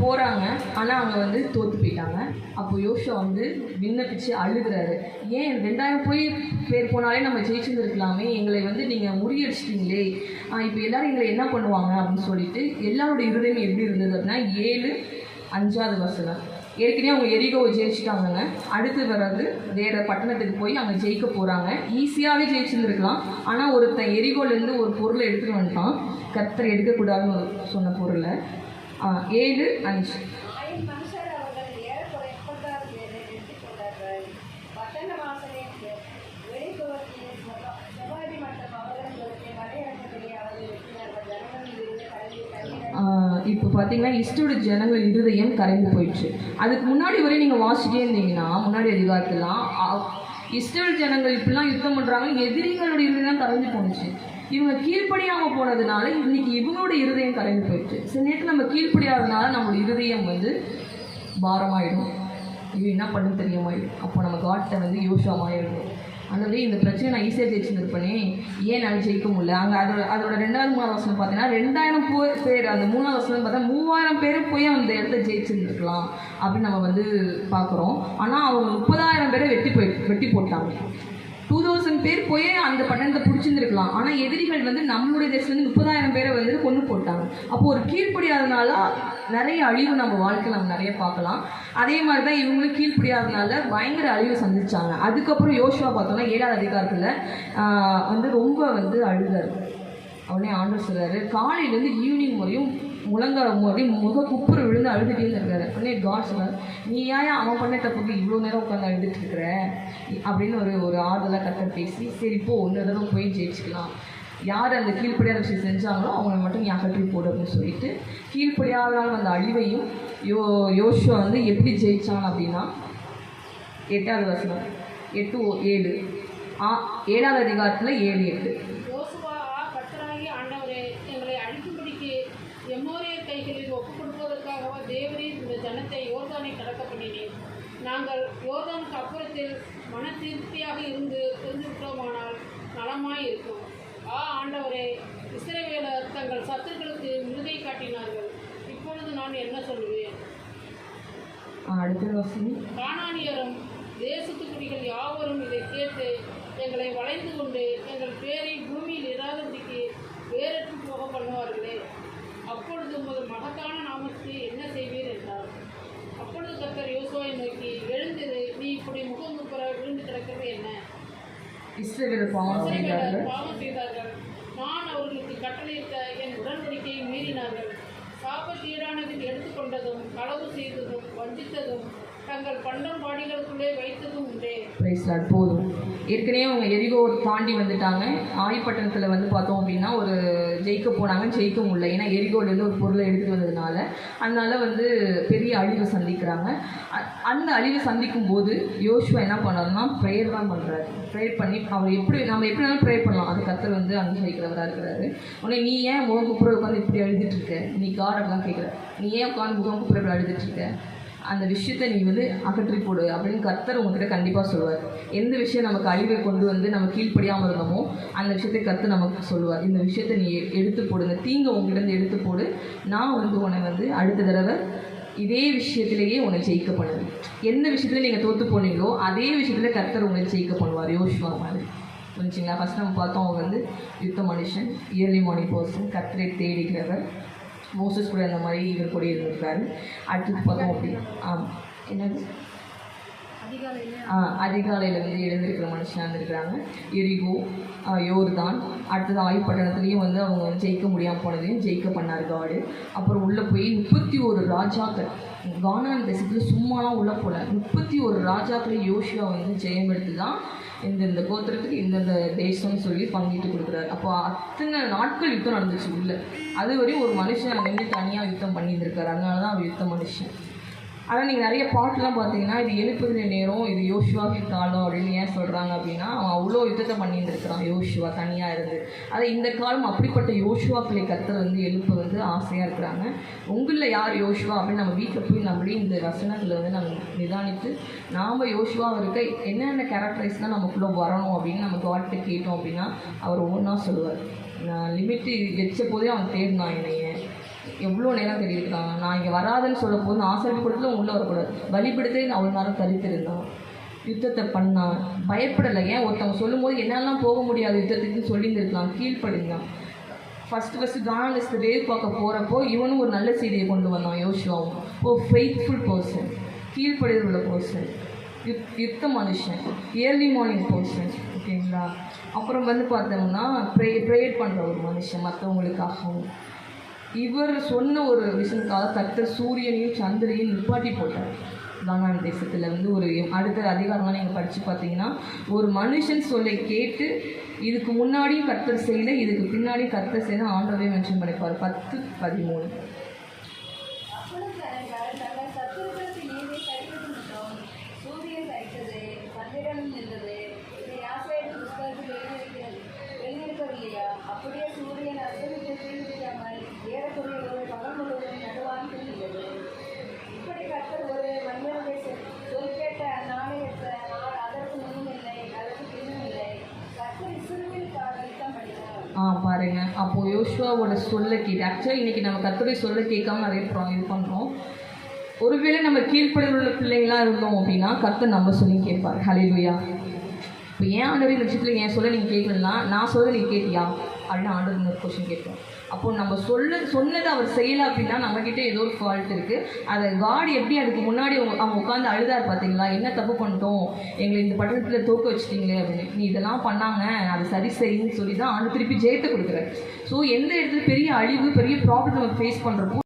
போகிறாங்க. ஆனால் அவங்க வந்து தோற்று போயிட்டாங்க. அப்போ யோசுவா வந்து விண்ணப்பிச்சு அழுகிறாரு. ஏன் 2000 பேர் போனாலே நம்ம ஜெயிச்சுருந்துருக்கலாமே, எங்களை வந்து நீங்கள் முறியடிச்சிட்டிங்களே, இப்போ எல்லோரும் எங்களை என்ன பண்ணுவாங்க அப்படின்னு சொல்லிட்டு எல்லாரோட இருதயம் எப்படி இருந்தது அப்படின்னா 7:5 வசனம். ஏற்கனவே அவங்க எரிகோவை ஜெயிச்சுட்டாங்கங்க. அடுத்து வர்றது வேறு பட்டணத்துக்கு போய் அங்கே ஜெயிக்க போகிறாங்க. ஈஸியாகவே ஜெயிச்சுருந்துருக்கலாம். ஆனால் ஒருத்தன் எரிகோலேருந்து ஒரு பொருளை எடுத்துகிட்டு வந்துட்டான். கர்த்தர் எடுக்கக்கூடாதுன்னு சொன்ன பொருளை. 7:5. இப்போ பார்த்தீங்கன்னா இஸ்ரவேல் ஜனங்கள் இருதயம் கரைந்து போயிடுச்சு. அதுக்கு முன்னாடி வரை நீங்கள் வாசிட்டே இருந்தீங்கன்னா முன்னாடி அதிகாரத்துலாம் இஸ்ரவேல் ஜனங்கள் இப்படிலாம் யுத்தம் பண்ணுறாங்க, எதிரிகளோட இருதயம் கரைஞ்சு போணுச்சு. இவங்க கீழ்ப்படியாமல் போனதுனால இன்றைக்கி இவங்களோட இருதயம் கரைந்து போயிடுச்சு. சில நேரத்தில் நம்ம கீழ்ப்படியாததுனால நம்மளோட இருதயம் வந்து பாரமாயிடும். இது என்ன பண்ணு தெரியாமாயிடும். அப்போ நம்ம காட்டை வந்து யோசியாமாயிடும். அந்த இந்த பிரச்சனை நான் ஈஸியாக ஜெயிச்சுருப்பேனே, ஏன் நான் ஜெயிக்க முடியல. அங்கே அதோட 2வது வசனம் பார்த்தீங்கன்னா 2000 பேர், அந்த 3வது வசனம் பார்த்தா 3000 பேர் போய் அந்த இடத்த ஜெயிச்சுருந்துருக்கலாம் அப்படின்னு நம்ம வந்து பார்க்குறோம். ஆனால் அவங்க 30,000 பேரை வெட்டி போட்டாங்க. 2000 பேர் போய் அந்த பட்டணத்தை பிடிச்சிருந்துருக்கலாம். ஆனால் எதிரிகள் வந்து நம்மளுடைய தேசத்துலேருந்து 30,000 பேரை வந்து கொண்டு போட்டாங்க. அப்போது ஒரு கீழ்ப்படியாதனால நிறைய அழிவு நம்ம வாழ்க்கையில் நம்ம நிறைய பார்க்கலாம். அதே மாதிரி தான் இவங்களும் கீழ்ப்படியாதனால பயங்கர அழிவு சந்திச்சாங்க. அதுக்கப்புறம் யோசுவா பார்த்தோன்னா 7வது அதிகாரத்தில் வந்து ரொம்ப வந்து அழுதார். அவனே ஆண்டவர் சொல்கிறாரு, காலையிலேருந்து ஈவினிங் முறையும் முழங்கால் முறையும் குப்புற விழுந்து அழுதுகிட்டே இருக்காரு. உடனே காட் சொல்கிறார், நீ ஏன் அவன் பண்ண தப்புக்கு இவ்வளோ நேரம் உட்காந்து அழுதுட்டு இருக்கிற அப்படின்னு ஒரு ஆறுதலாக கத்தர் பேசி, சரி இப்போ ஒன்று தடவை போய் ஜெயிச்சுக்கலாம், யார் அந்த கீழ்ப்படியாத விஷயம் செஞ்சாங்களோ அவங்களை மட்டும் நீ அகற்றி போடு அப்படின்னு சொல்லிட்டு கீழ்ப்படியாதனால அந்த அழிவையும் யோசுவா வந்து எப்படி ஜெயிச்சாங்க அப்படின்னா 8வது வசனம் 8:7 7வது அதிகாரத்தில் 7:8. எம்மோரியர் கைகளில் ஒப்புக் கொடுப்பதற்காகவா தேவரீர் இந்த ஜனத்தை யோர்தானை கடக்க பண்ணினேன். நாங்கள் யோர்தானுக்கு அப்புறத்தில் மன திருப்தியாக இருந்துவிட்டோமானால் நலமாய் இருக்கும். ஆண்டவரே, இஸ்ரவேலர் தங்கள் சத்துருக்களுக்கு மிருகை காட்டினார்கள். இப்பொழுது நான் என்ன சொல்லுவேன்? கானானியரும் தேசத்து குடிகள் யாவரும் இதை கேட்டு எங்களை வளைந்து கொண்டு எங்கள் பேரை பூமியில் இராதபடிக்கு வேறற்று போக பண்ணுவார்களே. அப்பொழுது உமது மகத்தான நாமத்தை என்ன செய்வீர் என்றார். அப்பொழுது கர்த்தர் யோசுவாவை நோக்கி, எழுந்திரு, நீ இப்படி முகங்குப்புற விழுந்து கிடக்கிறது என்ன? இஸ்ரவேலர் பாவம் செய்தார்கள். நான் அவர்களுக்கு கட்டளையிட்ட என் உடன்படிக்கையை மீறினார்கள். சாபத்தீடானதில் எடுத்துக்கொண்டதும் களவு செய்ததும் வஞ்சித்ததும் தங்கள் பண்டம் பாடிகளுக்குள்ளே வைத்ததும் உண்டே. போதும். ஏற்கனவே அவங்க எரிகோ தாண்டி வந்துட்டாங்க. ஆதிப்பட்டணத்தில் வந்து பார்த்தோம் அப்படின்னா ஒரு ஜெயிக்க போனாங்க, ஜெயிக்க முடியல. ஏன்னா எரிகோலேருந்து ஒரு பொருளை எடுத்துகிட்டு வந்ததுனால அதனால வந்து பெரிய அழிவை சந்திக்கிறாங்க. அந்த அழிவை சந்திக்கும் போது யோசுவா என்ன பண்ணாருன்னா ப்ரேயர் தான் பண்ணுறாரு. ப்ரேயர் பண்ணி அவர் நம்ம எப்படி வேணாலும் ப்ரேயர் பண்ணலாம், அது கர்த்தர் வந்து அங்கீகரிக்கிறவராக இருக்கிறாரு. உடனே நீ ஏன் முகம் குப்புற உட்காந்து இப்படி அழுதுட்டு இருக்க, நீ காடெல்லாம் கேட்குற, நீ ஏன் உட்காந்து முகம் குப்புற இப்படி அழுதுட்டு இருக்க, அந்த விஷயத்தை நீ வந்து அகற்றி போடு அப்படின்னு கர்த்தர் உங்ககிட்ட கண்டிப்பாக சொல்லுவார். எந்த விஷயம் நமக்கு அழிவை கொண்டு வந்து நம்ம கீழ்ப்படியாமல் இருந்தோமோ அந்த விஷயத்தை கர்த்தர் நமக்கு சொல்லுவார். இந்த விஷயத்தை நீ எடுத்து போடுங்க, தீங்க உங்ககிட்ட எடுத்து போடு, நான் வந்து உன்னை வந்து அடுத்த தடவை இதே விஷயத்திலேயே உன்னை ஜெயிக்க பண்ணுவேன். எந்த விஷயத்துல நீங்கள் தோற்று போனீங்களோ அதே விஷயத்தில் கர்த்தர் உங்களை ஜெயிக்க பண்ணுவார். யோசுவா மாதிரி புரிஞ்சுங்களா? ஃபஸ்ட் நம்ம பார்த்தோம், அவங்க வந்து யுத்த மனுஷன், இயர்லி மார்னிங் பர்சன், கர்த்தரை தேடிக்கிறவர். மோசஸ் கூட அந்த மாதிரி இவர் கூட இருந்திருக்காரு. அடுத்தது பார்த்தோம் அப்படி என்னது அதிகாலையில் வந்து எழுந்திருக்கிற மனுஷனாக இருந்திருக்கிறாங்க. எரிகோ, யோர்தான், அடுத்தது ஆய்ப்பட்டணத்துலேயும் வந்து அவங்க ஜெயிக்க முடியாமல் போனதையும் ஜெயிக்க பண்ணார் காடு. அப்புறம் உள்ளே போய் 31 ராஜாக்கள், கானான் தேசத்தில் சும்மாலாம் உள்ளே போல 31 ராஜாக்களை யோசுவா வந்து ஜெயம் எடுத்து தான் இந்த கோத்திரத்துக்கு இந்தந்த தேசம்னு சொல்லி பங்கிட்டு கொடுக்குறாரு. அப்போ அத்தனை நாட்கள் யுத்தம் நடந்துச்சு உள்ள. அது வரையும் ஒரு மனுஷன் வந்து தனியாக யுத்தம் பண்ணியிருந்திருக்காரு. அதனால தான் அவர் யுத்த மனுஷன். ஆனால் நீங்கள் நிறைய பாட்டெலாம் பார்த்தீங்கன்னா இது எழுப்புகிற நேரம், இது யோசுவாவின் காலம் அப்படின்னு ஏன் சொல்கிறாங்க அப்படின்னா அவன் அவ்வளோ யுத்தத்தை பண்ணியிருந்துருக்கிறான் யோசுவா தனியாக இருந்து. அதை இந்த காலம் அப்படிப்பட்ட யோசுவாக்களை கர்த்தர் வந்து எழுப்ப வந்து ஆசையாக இருக்கிறாங்க. உங்களில் யார் யோசுவா அப்படின்னு நம்ம வீட்டில் போய் நம்மளே இந்த வசனத்தில் வந்து நம்ம நிதானித்து நாம் யோசுவாக இருக்க என்னென்ன கேரக்டரைஸ்லாம் நமக்குள்ளே வரணும் அப்படின்னு நம்ம காட்டை கேட்டோம் அப்படின்னா அவர் ஒவ்வொன்றா சொல்லுவார். நான் லிமிட்டு வச்ச போதே அவன் தேடினான் என்னைய, எவ்வளோ நேரம் தெரிவிக்கிறாங்க. நான் இங்கே வராதுன்னு சொல்லும் போது ஆசிரியர் கூடத்தில் உள்ளே வரக்கூடாது, வழிபடுத்தே நான் அவ்வளோ நேரம் தரித்திருந்தான். யுத்தத்தை பண்ணான், பயப்படலை. ஏன் ஒருத்தவங்க சொல்லும்போது என்னெல்லாம் போக முடியாது யுத்தத்துக்குன்னு சொல்லியிருந்துருக்கலாம், கீழ்ப்படுந்தான். ஃபஸ்ட்டு ஜானலிஸ்ட் வேவ் பார்க்க போகிறப்போ இவனும் ஒரு நல்ல செய்தியை கொண்டு வந்தான். யோசுவாவும் ஃபெய்த்ஃபுல் பர்சன், கீழ்ப்படுதல் உள்ள பர்சன், யுத்த மனுஷன், இயர்லி மார்னிங் பர்சன். ஓகேங்களா? அப்புறம் பார்த்தோம்னா ப்ரேயர் பண்ணுற ஒரு மனுஷன் மற்றவங்களுக்காகவும். இவர் சொன்ன ஒரு விஷயத்துக்காக கர்த்தர் சூரியனையும் சந்திரையும் நிப்பாட்டி போட்டார். கானான் தேசத்தில் ஒரு அடுத்த அதிகாரம்லாம் நீங்கள் படித்து பார்த்தீங்கன்னா, ஒரு மனுஷன் சொல்லை கேட்டு இதுக்கு முன்னாடியும் கர்த்தர் செய்யலை, இதுக்கு பின்னாடியும் கர்த்தர் செய்யல, ஆண்டவே மென்ஷன் பண்ணிப்பார். 10:13. அப்படியே சூரியன் அஸ்தமித்து தீர்ந்திருக்காமல் ஏறக்குறைய ஒரு பகல் முழுவதும் நடுவான் தூங்கியது. இப்படி கர்த்தர் ஒரு மனிதனுடைய சொல் கேட்ட நாணயத்த நாள் அதற்கு முன்னும் இல்லை, அதற்கு பின்னும் இல்லை. கர்த்தர் இஸ்ரவேலுக்காக யுத்தம் பண்ணினார். பாருங்க, அப்போது யோசுவாவோட சொல்ல கேட்டு, ஆக்சுவலாக இன்றைக்கி நம்ம கர்த்தருடைய சொல்ல கேட்காம நிறைய இது பண்ணுறோம். ஒருவேளை நம்ம கீழ்ப்படியில் உள்ள பிள்ளைங்களாக இருந்தோம் அப்படின்னா கர்த்தர் நம்ம சொல்லி கேட்பார். ஹல்லேலூயா. இப்போ ஏன் ஆண்டவர் இந்த விஷயத்தில் என் சொல்ல நீங்கள் கேட்கலன்னா, நான் சொல்ல நீங்கள் கேட்டியா அப்படின்னு ஆண்டவர் இன்னொரு கொஸ்டின் கேட்போம். அப்போது நம்ம சொன்னதை அவர் செய்யலை அப்படின்னா நம்மக்கிட்ட ஏதோ ஒரு ஃபால்ட் இருக்குது. அதை காட் எப்படி அதுக்கு முன்னாடி அவங்க உட்காந்து அழுதார் பார்த்தீங்களா, என்ன தப்பு பண்ணிட்டோம், எங்களை இந்த பட்டணத்தில் தோக்க வச்சுட்டீங்களே அப்படின்னு. நீ இதெல்லாம் பண்ணாங்க, அது சரி சரின்னு சொல்லி தான் ஆண்டு திருப்பி ஜெயத்தை கொடுக்குறாரு. ஸோ எந்த இடத்துல பெரிய அழிவு பெரிய ப்ராப்ளம் நம்ம ஃபேஸ் பண்ணுறப்போ